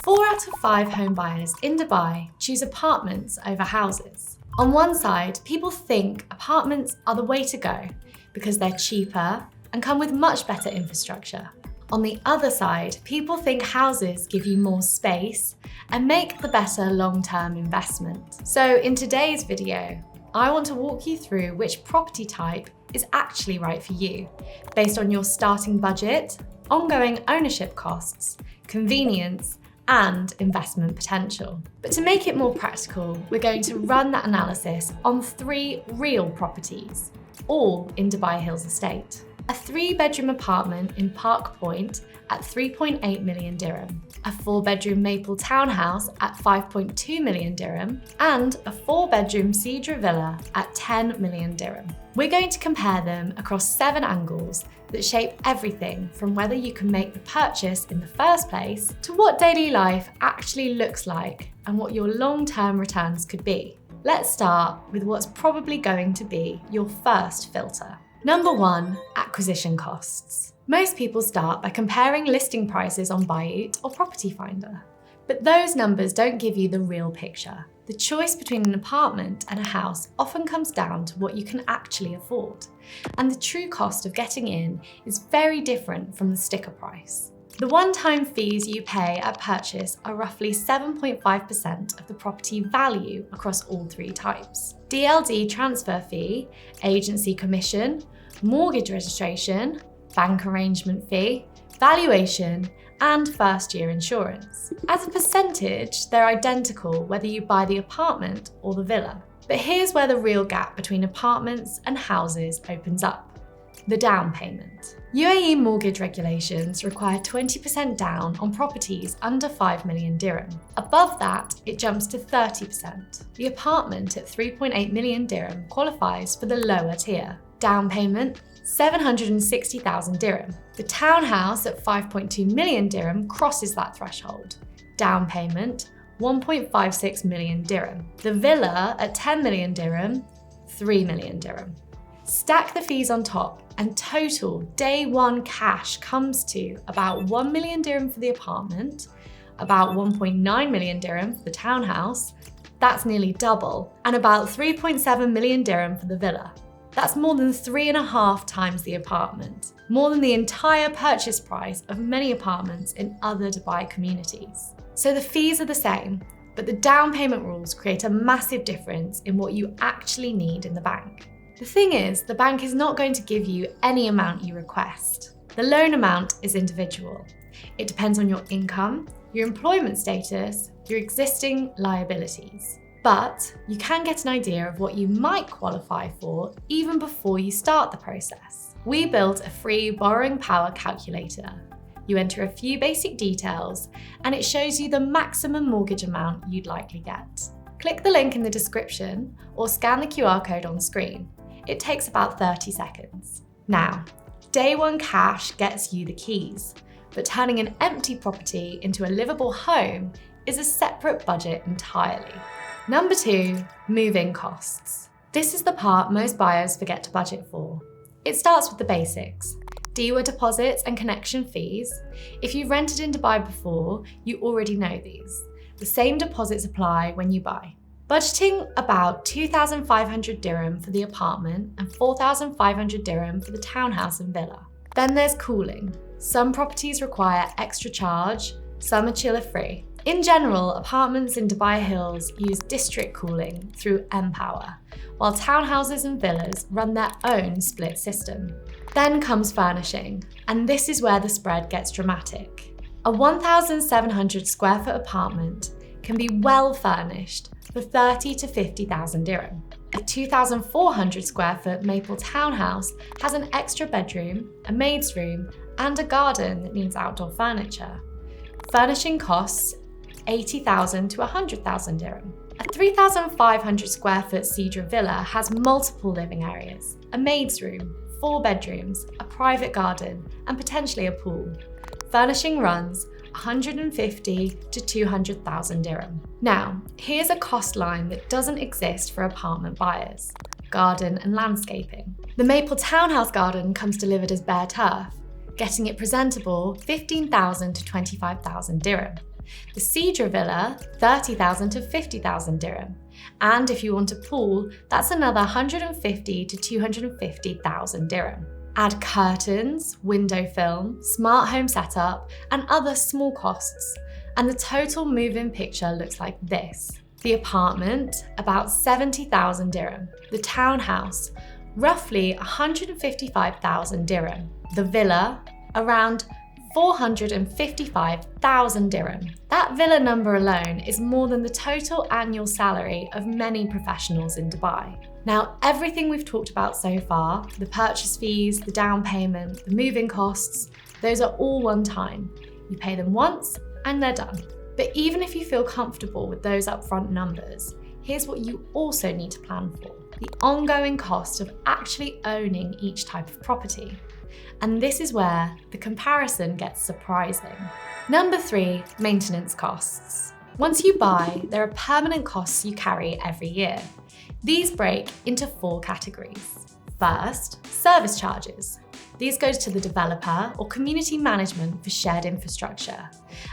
4 out of 5 home buyers in Dubai choose apartments over houses. On one side, people think apartments are the way to go because they're cheaper and come with much better infrastructure. On the other side, people think houses give you more space and make the better long-term investment. So in today's video, I want to walk you through which property type is actually right for you, based on your starting budget, ongoing ownership costs, convenience, and investment potential. But to make it more practical, we're going to run that analysis on 3 real properties, all in Dubai Hills Estate. A 3-bedroom apartment in Park Point at 3.8 million dirham, a 4-bedroom maple townhouse at 5.2 million dirham, and a 4-bedroom Cedra villa at 10 million dirham. We're going to compare them across 7 angles that shape everything from whether you can make the purchase in the first place to what daily life actually looks like and what your long-term returns could be. Let's start with what's probably going to be your first filter. Number 1, acquisition costs. Most people start by comparing listing prices on Buyut or Property Finder, but those numbers don't give you the real picture. The choice between an apartment and a house often comes down to what you can actually afford, and the true cost of getting in is very different from the sticker price. The one-time fees you pay at purchase are roughly 7.5% of the property value across all 3 types. DLD transfer fee, agency commission, mortgage registration, bank arrangement fee, valuation, and first-year insurance. As a percentage, they're identical whether you buy the apartment or the villa. But here's where the real gap between apartments and houses opens up. The down payment. UAE mortgage regulations require 20% down on properties under 5 million dirham. Above that, it jumps to 30%. The apartment at 3.8 million dirham qualifies for the lower tier. Down payment, 760,000 dirham. The townhouse at 5.2 million dirham crosses that threshold. Down payment, 1.56 million dirham. The villa at 10 million dirham, 3 million dirham. Stack the fees on top and total day one cash comes to about 1 million dirham for the apartment, about 1.9 million dirham for the townhouse, that's nearly double, and about 3.7 million dirham for the villa. That's more than 3.5 times the apartment, more than the entire purchase price of many apartments in other Dubai communities. So the fees are the same, but the down payment rules create a massive difference in what you actually need in the bank. The thing is, the bank is not going to give you any amount you request. The loan amount is individual. It depends on your income, your employment status, your existing liabilities. But you can get an idea of what you might qualify for even before you start the process. We built a free borrowing power calculator. You enter a few basic details and it shows you the maximum mortgage amount you'd likely get. Click the link in the description or scan the QR code on screen. It takes about 30 seconds. Now, day one cash gets you the keys, but turning an empty property into a livable home is a separate budget entirely. Number 2, move-in costs. This is the part most buyers forget to budget for. It starts with the basics. DEWA deposits and connection fees. If you've rented in Dubai before, you already know these. The same deposits apply when you buy. Budgeting about 2,500 dirham for the apartment and 4,500 dirham for the townhouse and villa. Then there's cooling. Some properties require extra charge, some are chiller free. In general, apartments in Dubai Hills use district cooling through mPower, while townhouses and villas run their own split system. Then comes furnishing, and this is where the spread gets dramatic. A 1,700 square foot apartment can be well furnished for 30 to 50,000 dirham. A 2,400 square foot maple townhouse has an extra bedroom, a maid's room, and a garden that needs outdoor furniture. Furnishing costs 80,000 to 100,000 dirham. A 3,500 square foot Cedra villa has multiple living areas, a maid's room, 4 bedrooms, a private garden, and potentially a pool. Furnishing runs 150 to 200,000 dirham. Now, here's a cost line that doesn't exist for apartment buyers: garden and landscaping. The maple townhouse garden comes delivered as bare turf, getting it presentable 15,000 to 25,000 dirham. The Cedra Villa, 30,000 to 50,000 dirham. And if you want a pool, that's another 150 to 250,000 dirham. Add curtains, window film, smart home setup, and other small costs, and the total move-in picture looks like this. The apartment, about 70,000 dirham. The townhouse, roughly 155,000 dirham. The villa, around 455,000 dirham. That villa number alone is more than the total annual salary of many professionals in Dubai. Now, everything we've talked about so far, the purchase fees, the down payment, the moving costs, those are all one time. You pay them once and they're done. But even if you feel comfortable with those upfront numbers, here's what you also need to plan for: the ongoing cost of actually owning each type of property. And this is where the comparison gets surprising. Number 3, maintenance costs. Once you buy, there are permanent costs you carry every year. These break into 4 categories. First, service charges. These go to the developer or community management for shared infrastructure,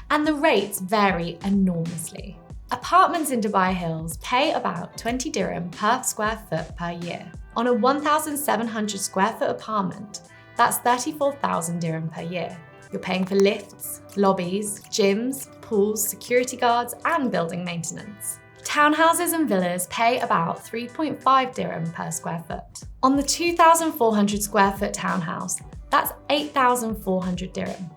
and the rates vary enormously. Apartments in Dubai Hills pay about 20 dirham per square foot per year. On a 1,700 square foot apartment, that's 34,000 dirham per year. You're paying for lifts, lobbies, gyms, pools, security guards, and building maintenance. Townhouses and villas pay about 3.5 dirham per square foot. On the 2,400 square foot townhouse, that's 8,400 dirham.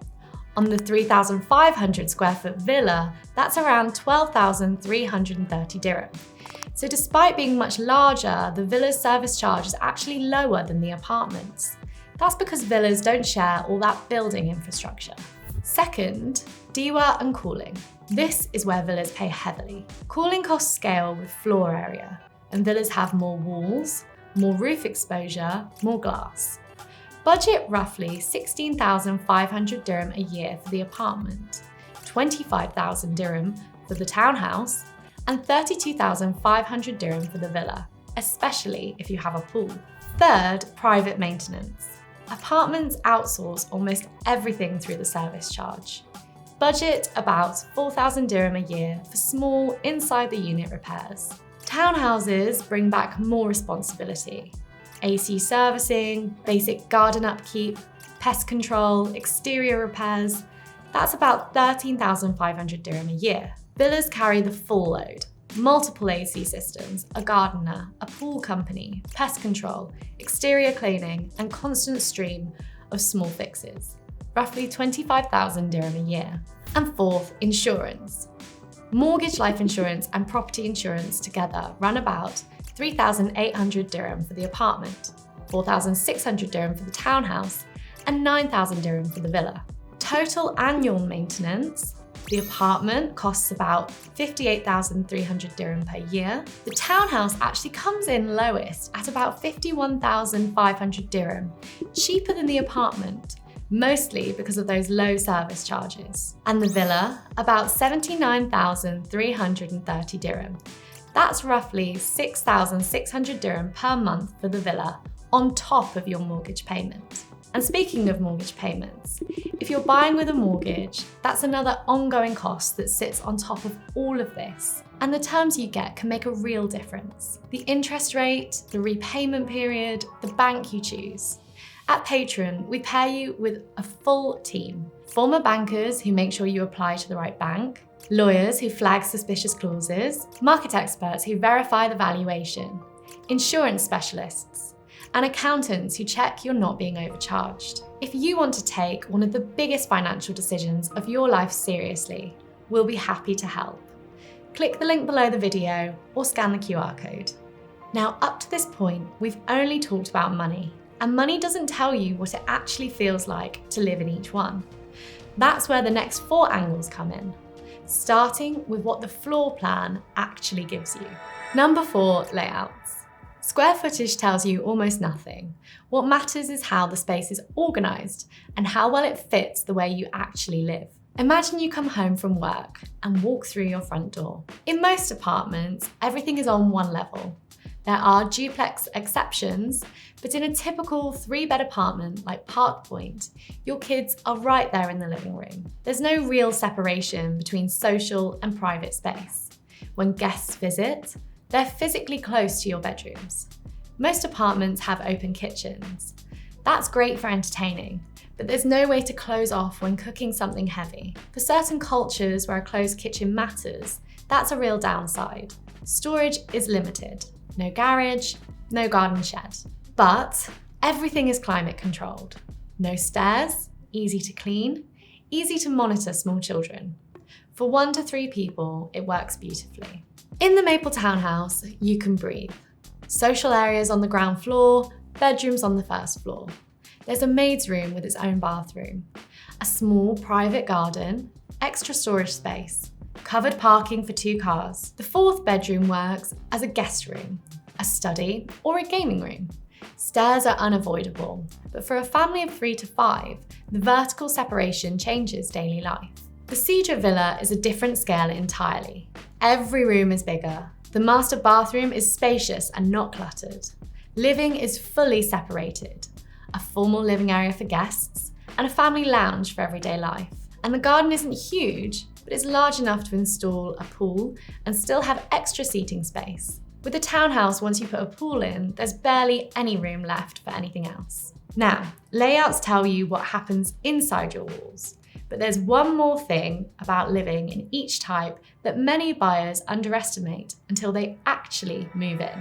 On the 3,500 square foot villa, that's around 12,330 dirham. So despite being much larger, the villa's service charge is actually lower than the apartments. That's because villas don't share all that building infrastructure. Second, diwa and cooling. This is where villas pay heavily. Cooling costs scale with floor area, and villas have more walls, more roof exposure, more glass. Budget roughly 16,500 dirham a year for the apartment, 25,000 dirham for the townhouse, and 32,500 dirham for the villa, especially if you have a pool. Third, private maintenance. Apartments outsource almost everything through the service charge. Budget about 4,000 dirham a year for small inside the unit repairs. Townhouses bring back more responsibility. AC servicing, basic garden upkeep, pest control, exterior repairs. That's about 13,500 dirham a year. Villas carry the full load. Multiple AC systems, a gardener, a pool company, pest control, exterior cleaning, and constant stream of small fixes. Roughly 25,000 dirham a year. And fourth, insurance. Mortgage, life insurance, and property insurance together run about 3,800 dirham for the apartment, 4,600 dirham for the townhouse, and 9,000 dirham for the villa. Total annual maintenance: the apartment costs about 58,300 dirham per year. The townhouse actually comes in lowest at about 51,500 dirham, cheaper than the apartment, mostly because of those low service charges. And the villa, about 79,330 dirham. That's roughly 6,600 dirham per month for the villa, on top of your mortgage payment. And speaking of mortgage payments, if you're buying with a mortgage, that's another ongoing cost that sits on top of all of this. And the terms you get can make a real difference. The interest rate, the repayment period, the bank you choose. At Patron, we pair you with a full team. Former bankers who make sure you apply to the right bank, lawyers who flag suspicious clauses, market experts who verify the valuation, insurance specialists, and accountants who check you're not being overcharged. If you want to take one of the biggest financial decisions of your life seriously, we'll be happy to help. Click the link below the video or scan the QR code. Now, up to this point, we've only talked about money, and money doesn't tell you what it actually feels like to live in each one. That's where the next 4 angles come in, starting with what the floor plan actually gives you. Number 4, layouts. Square footage tells you almost nothing. What matters is how the space is organised and how well it fits the way you actually live. Imagine you come home from work and walk through your front door. In most apartments, everything is on one level. There are duplex exceptions, but in a typical 3-bed apartment like Park Point, your kids are right there in the living room. There's no real separation between social and private space. When guests visit, they're physically close to your bedrooms. Most apartments have open kitchens. That's great for entertaining, but there's no way to close off when cooking something heavy. For certain cultures where a closed kitchen matters, that's a real downside. Storage is limited. No garage, no garden shed. But everything is climate controlled. No stairs, easy to clean, easy to monitor small children. For 1 to 3 people, it works beautifully. In the Maple townhouse, you can breathe. Social areas on the ground floor, bedrooms on the first floor. There's a maid's room with its own bathroom, a small private garden, extra storage space, covered parking for 2 cars. The 4th bedroom works as a guest room, a study, or a gaming room. Stairs are unavoidable, but for a family of 3 to 5, the vertical separation changes daily life. The Cedar Villa is a different scale entirely. Every room is bigger. The master bathroom is spacious and not cluttered. Living is fully separated. A formal living area for guests, and a family lounge for everyday life. And the garden isn't huge, but it's large enough to install a pool and still have extra seating space. With a townhouse, once you put a pool in, there's barely any room left for anything else. Now, layouts tell you what happens inside your walls, but there's one more thing about living in each type that many buyers underestimate until they actually move in.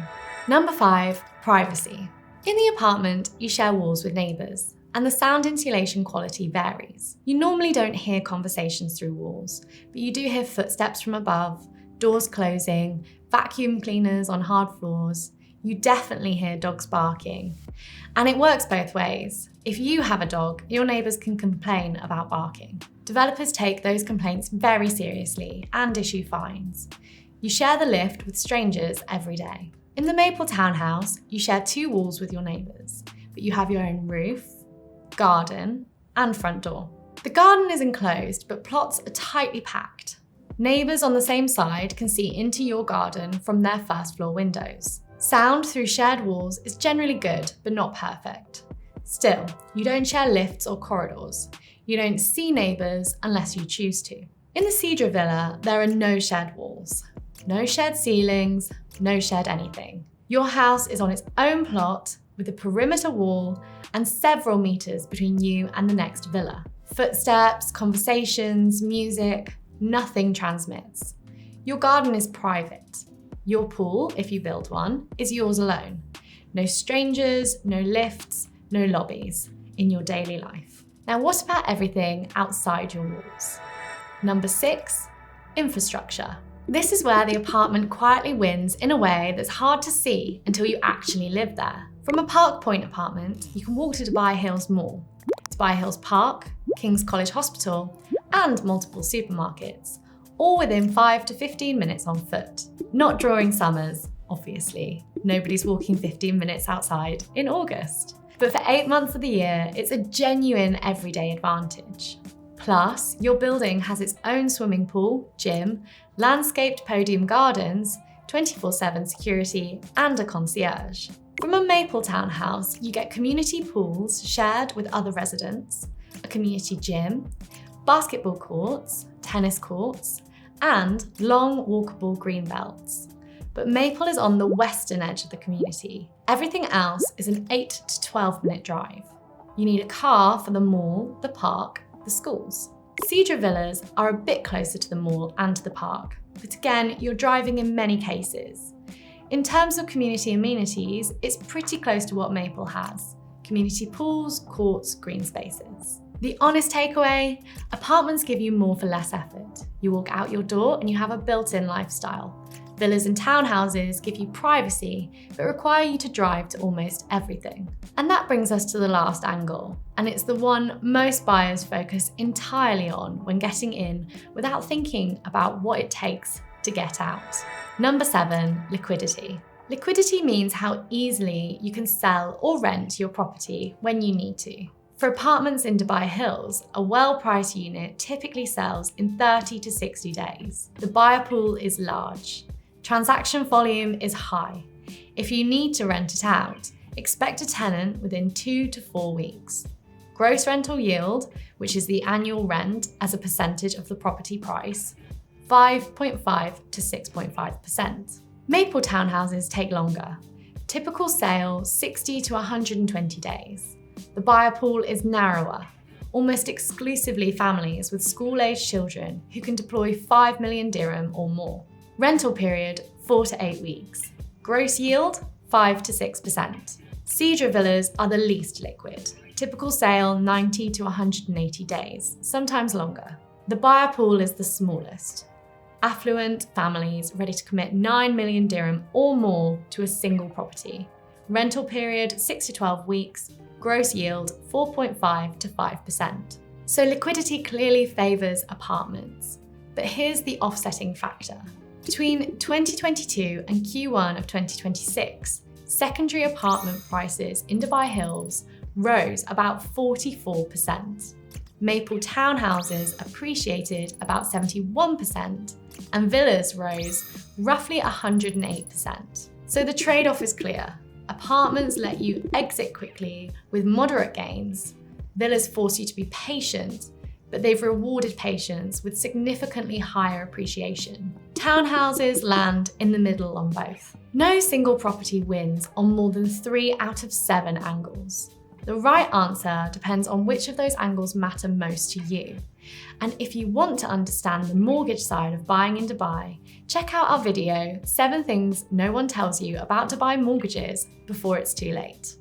Number 5, privacy. In the apartment, you share walls with neighbours, and the sound insulation quality varies. You normally don't hear conversations through walls, but you do hear footsteps from above, doors closing, vacuum cleaners on hard floors. You definitely hear dogs barking. And it works both ways. If you have a dog, your neighbours can complain about barking. Developers take those complaints very seriously and issue fines. You share the lift with strangers every day. In the Maple townhouse, you share 2 walls with your neighbours, but you have your own roof, garden, and front door. The garden is enclosed, but plots are tightly packed. Neighbours on the same side can see into your garden from their first floor windows. Sound through shared walls is generally good, but not perfect. Still, you don't share lifts or corridors. You don't see neighbours unless you choose to. In the Cedar Villa, there are no shared walls, no shared ceilings, no shared anything. Your house is on its own plot with a perimeter wall and several meters between you and the next villa. Footsteps, conversations, music, nothing transmits. Your garden is private. Your pool, if you build one, is yours alone. No strangers, no lifts, no lobbies in your daily life. Now, what about everything outside your walls? Number 6, infrastructure. This is where the apartment quietly wins in a way that's hard to see until you actually live there. From a Park Point apartment, you can walk to Dubai Hills Mall, Dubai Hills Park, King's College Hospital, and multiple supermarkets, all within 5 to 15 minutes on foot. Not during summers, obviously. Nobody's walking 15 minutes outside in August. But for 8 months of the year, it's a genuine everyday advantage. Plus, your building has its own swimming pool, gym, landscaped podium gardens, 24/7 security, and a concierge. From a Maple townhouse, you get community pools shared with other residents, a community gym, basketball courts, tennis courts, and long walkable green belts. But Maple is on the western edge of the community. Everything else is an 8 to 12-minute drive. You need a car for the mall, the park, the schools. Cedar Villas are a bit closer to the mall and to the park, but again, you're driving in many cases. In terms of community amenities, it's pretty close to what Maple has. Community pools, courts, green spaces. The honest takeaway, apartments give you more for less effort. You walk out your door and you have a built-in lifestyle. Villas and townhouses give you privacy, but require you to drive to almost everything. And that brings us to the last angle, and it's the one most buyers focus entirely on when getting in without thinking about what it takes to get out. Number 7, liquidity. Liquidity means how easily you can sell or rent your property when you need to. For apartments in Dubai Hills, a well-priced unit typically sells in 30 to 60 days. The buyer pool is large. Transaction volume is high. If you need to rent it out, expect a tenant within 2 to 4 weeks. Gross rental yield, which is the annual rent as a percentage of the property price, 5.5 to 6.5%. Maple townhouses take longer. Typical sale 60 to 120 days. The buyer pool is narrower, almost exclusively families with school-aged children who can deploy 5 million dirham or more. Rental period 4 to 8 weeks. Gross yield 5 to 6%. Cedra villas are the least liquid. Typical sale 90 to 180 days, sometimes longer. The buyer pool is the smallest. Affluent families ready to commit 9 million dirham or more to a single property. Rental period 6 to 12 weeks. Gross yield 4.5 to 5%. So liquidity clearly favours apartments. But here's the offsetting factor. Between 2022 and Q1 of 2026, secondary apartment prices in Dubai Hills rose about 44%. Maple townhouses appreciated about 71%, and villas rose roughly 108%. So the trade-off is clear. Apartments let you exit quickly with moderate gains. Villas force you to be patient, but they've rewarded patience with significantly higher appreciation. Townhouses land in the middle on both. No single property wins on more than 3 out of 7 angles. The right answer depends on which of those angles matter most to you. And if you want to understand the mortgage side of buying in Dubai, check out our video, 7 Things No One Tells You About Dubai Mortgages Before It's Too Late.